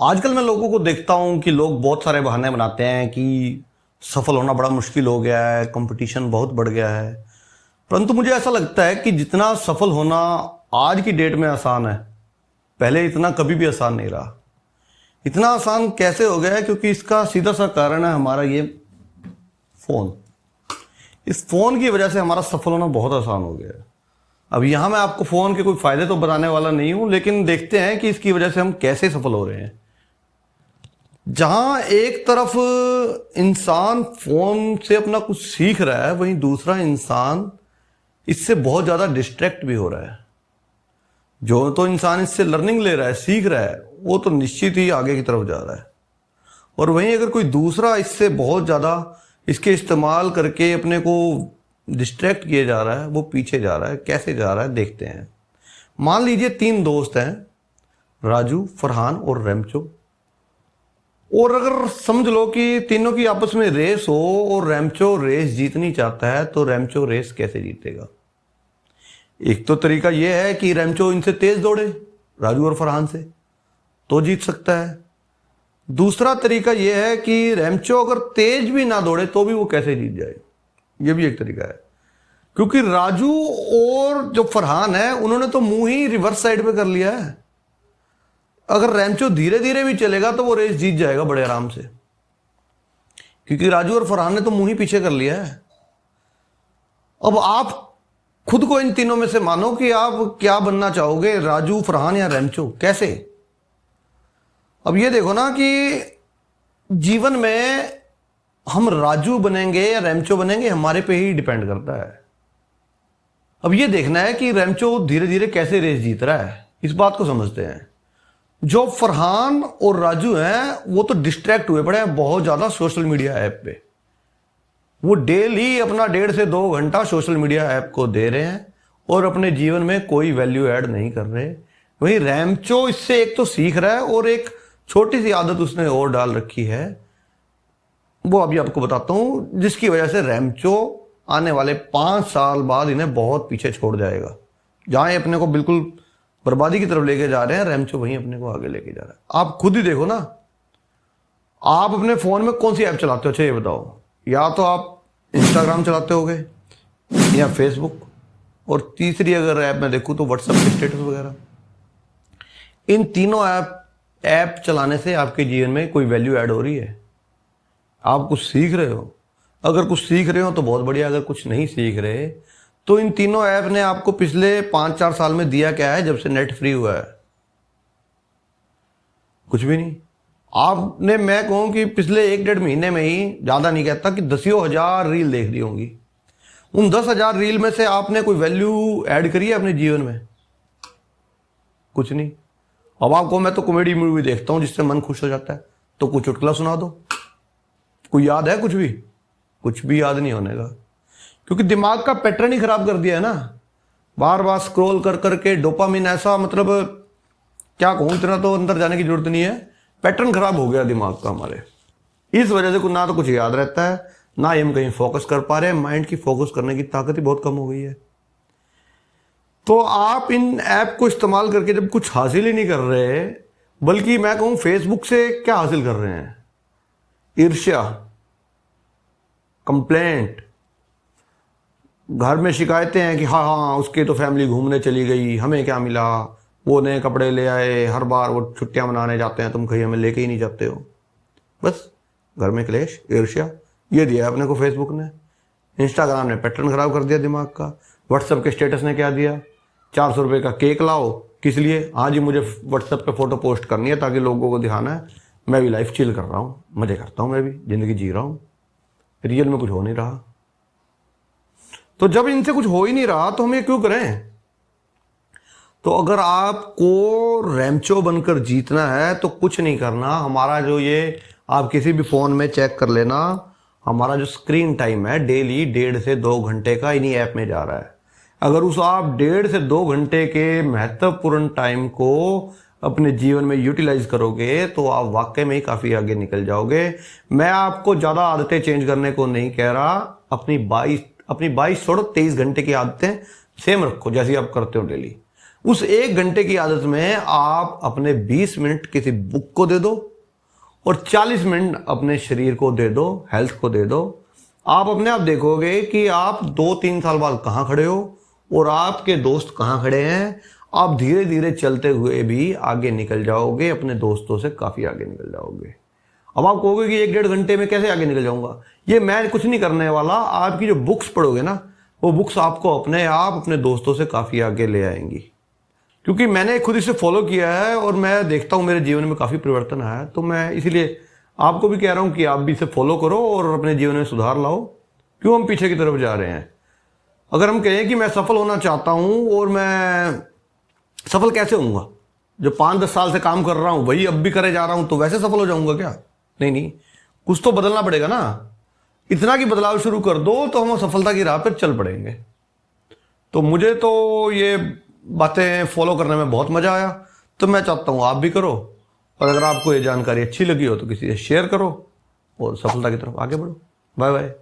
आजकल मैं लोगों को देखता हूं कि लोग बहुत सारे बहाने बनाते हैं कि सफल होना बड़ा मुश्किल हो गया है, कंपटीशन बहुत बढ़ गया है। परंतु मुझे ऐसा लगता है कि जितना सफल होना आज की डेट में आसान है, पहले इतना कभी भी आसान नहीं रहा। इतना आसान कैसे हो गया है? क्योंकि इसका सीधा सा कारण है हमारा ये फ़ोन। इस फ़ोन की वजह से हमारा सफल होना बहुत आसान हो गया है। अब यहाँ मैं आपको फ़ोन के कोई फ़ायदे तो बताने वाला नहीं हूँ, लेकिन देखते हैं कि इसकी वजह से हम कैसे सफल हो रहे हैं। जहाँ एक तरफ इंसान फ़ोन से अपना कुछ सीख रहा है, वहीं दूसरा इंसान इससे बहुत ज़्यादा डिस्ट्रैक्ट भी हो रहा है। जो तो इंसान इससे लर्निंग ले रहा है, सीख रहा है, वो तो निश्चित ही आगे की तरफ जा रहा है। और वहीं अगर कोई दूसरा इससे बहुत ज़्यादा इसके इस्तेमाल करके अपने को डिस्ट्रैक्ट किए जा रहा है, वो पीछे जा रहा है। कैसे जा रहा है देखते हैं। मान लीजिए 3 दोस्त हैं, राजू, फरहान और रेमचो। और अगर समझ लो कि तीनों की आपस में रेस हो और रेमचो रेस जीतनी चाहता है, तो रेमचो रेस कैसे जीतेगा? एक तो तरीका यह है कि रेमचो इनसे तेज दौड़े, राजू और फरहान से, तो जीत सकता है। दूसरा तरीका यह है कि रेमचो अगर तेज भी ना दौड़े तो भी वो कैसे जीत जाए, ये भी एक तरीका है। क्योंकि राजू और जो फरहान है, उन्होंने तो मुंह ही रिवर्स साइड पे कर लिया है। अगर रेमचो धीरे धीरे भी चलेगा तो वो रेस जीत जाएगा बड़े आराम से, क्योंकि राजू और फरहान ने तो मुंह ही पीछे कर लिया है। अब आप खुद को इन तीनों में से मानो कि आप क्या बनना चाहोगे, राजू, फरहान या रेमचो, कैसे? अब ये देखो ना कि जीवन में हम राजू बनेंगे या रेमचो बनेंगे, हमारे पे ही डिपेंड करता है। अब ये देखना है कि रेमचो धीरे धीरे कैसे रेस जीत रहा है, इस बात को समझते हैं। जो फरहान और राजू हैं, वो तो डिस्ट्रैक्ट हुए पड़े हैं बहुत ज्यादा सोशल मीडिया ऐप पे। वो डेली अपना 1.5 से 2 घंटा सोशल मीडिया ऐप को दे रहे हैं और अपने जीवन में कोई वैल्यू ऐड नहीं कर रहे। वहीं रेमचो इससे एक तो सीख रहा है और एक छोटी सी आदत उसने और डाल रखी है, वो अभी आपको बताता हूं, जिसकी वजह से रेमचो आने वाले 5 साल बाद इन्हें बहुत पीछे छोड़ जाएगा। जहां अपने को बिल्कुल बर्बादी की तरफ लेके जा रहे हैं, रेमचो वहीं अपने को आगे लेके जा रहा है। आप खुद ही देखो ना, आप अपने फोन में कौन सी ऐप चलाते हो? अच्छा ये बताओ। या तो आप इंस्टाग्राम चलाते होगे या फेसबुक, और तीसरी अगर ऐप मैं देखूं तो व्हाट्सएप के स्टेटस वगैरह। इन तीनों ऐप चलाने से आपके जीवन में कोई वैल्यू ऐड हो रही है? आप कुछ सीख रहे हो? अगर कुछ सीख रहे हो तो बहुत बढ़िया, अगर कुछ नहीं सीख रहे तो इन तीनों ऐप ने आपको पिछले 5-4 साल में दिया क्या है जब से नेट फ्री हुआ है? कुछ भी नहीं। आपने, मैं कहूं कि पिछले 1-1.5 महीने में ही, ज्यादा नहीं कहता, कि 10,000 रील देख ली होंगी। उन 10,000 रील में से आपने कोई वैल्यू ऐड करी है अपने जीवन में? कुछ नहीं। अब आपको, मैं तो कॉमेडी मूवी देखता हूं जिससे मन खुश हो जाता है, तो कुछ चुटकुला सुना दो, कोई याद है? कुछ भी याद नहीं होने का, क्योंकि दिमाग का पैटर्न ही खराब कर दिया है ना। बार बार स्क्रॉल कर करके डोपामिन ऐसा, मतलब क्या कहूं, इतना तो अंदर जाने की जरूरत नहीं है, पैटर्न खराब हो गया दिमाग का हमारे। इस वजह से ना तो कुछ याद रहता है, ना ही हम कहीं फोकस कर पा रहे हैं। माइंड की फोकस करने की ताकत ही बहुत कम हो गई है। तो आप इन ऐप को इस्तेमाल करके जब कुछ हासिल ही नहीं कर रहे, बल्कि मैं कहूं फेसबुक से क्या हासिल कर रहे हैं? ईर्ष्या, कंप्लेंट, घर में शिकायतें हैं कि हाँ उसके तो फैमिली घूमने चली गई, हमें क्या मिला, वो नए कपड़े ले आए, हर बार वो छुट्टियां मनाने जाते हैं, तुम कहीं हमें लेके ही नहीं जाते हो। बस घर में क्लेश, ईर्ष्या, ये दिया है अपने को फेसबुक ने। इंस्टाग्राम ने पैटर्न खराब कर दिया दिमाग का। व्हाट्सएप के स्टेटस ने क्या दिया? 400 रुपये का केक लाओ, किस लिए? हाँ जी, मुझे व्हाट्सएप पे फोटो पोस्ट करनी है ताकि लोगों को दिखाना है मैं भी लाइफ चिल कर रहा हूँ, मजे करता हूँ, मैं भी जिंदगी जी रहा हूँ। रियल में कुछ हो नहीं रहा। तो जब इनसे कुछ हो ही नहीं रहा तो हम ये क्यों करें? तो अगर आपको रेमचो बनकर जीतना है तो कुछ नहीं करना। हमारा जो ये, आप किसी भी फोन में चेक कर लेना, हमारा जो स्क्रीन टाइम है डेली 1.5 से 2 घंटे का इन्हीं ऐप में जा रहा है। अगर उस आप 1.5 से 2 घंटे के महत्वपूर्ण टाइम को अपने जीवन में यूटिलाइज करोगे तो आप वाकई में ही काफी आगे निकल जाओगे। मैं आपको ज्यादा आदतें चेंज करने को नहीं कह रहा। अपनी 22 छोड़ो, 23 घंटे की आदतें सेम रखो जैसी आप करते हो डेली। उस 1 घंटे की आदत में आप अपने 20 मिनट किसी बुक को दे दो और 40 मिनट अपने शरीर को दे दो, हेल्थ को दे दो। आप अपने आप देखोगे कि आप 2-3 साल बाद कहाँ खड़े हो और आपके दोस्त कहाँ खड़े हैं। आप धीरे धीरे चलते हुए भी आगे निकल जाओगे, अपने दोस्तों से काफ़ी आगे निकल जाओगे। अब आप कहोगे कि 1-1.5 घंटे में कैसे आगे निकल जाऊंगा। ये मैं कुछ नहीं करने वाला, आपकी जो बुक्स पढ़ोगे ना, वो बुक्स आपको अपने आप अपने दोस्तों से काफ़ी आगे ले आएंगी। क्योंकि मैंने खुद इसे फॉलो किया है और मैं देखता हूँ मेरे जीवन में काफ़ी परिवर्तन आया है। तो मैं इसीलिए आपको भी कह रहा हूँ कि आप भी इसे फॉलो करो और अपने जीवन में सुधार लाओ। क्यों हम पीछे की तरफ जा रहे हैं। अगर हम कहें कि मैं सफल होना चाहता हूँ और मैं सफल कैसे होऊंगा, जो 5-10 साल से काम कर रहा हूँ वही अब भी करे जा रहा हूँ, तो वैसे सफल हो जाऊंगा क्या? नहीं नहीं, कुछ तो बदलना पड़ेगा ना। इतना कि बदलाव शुरू कर दो तो हम सफलता की राह पर चल पड़ेंगे। तो मुझे तो ये बातें फॉलो करने में बहुत मजा आया, तो मैं चाहता हूँ आप भी करो। और अगर आपको ये जानकारी अच्छी लगी हो तो किसी से शेयर करो और सफलता की तरफ आगे बढ़ो। Bye bye.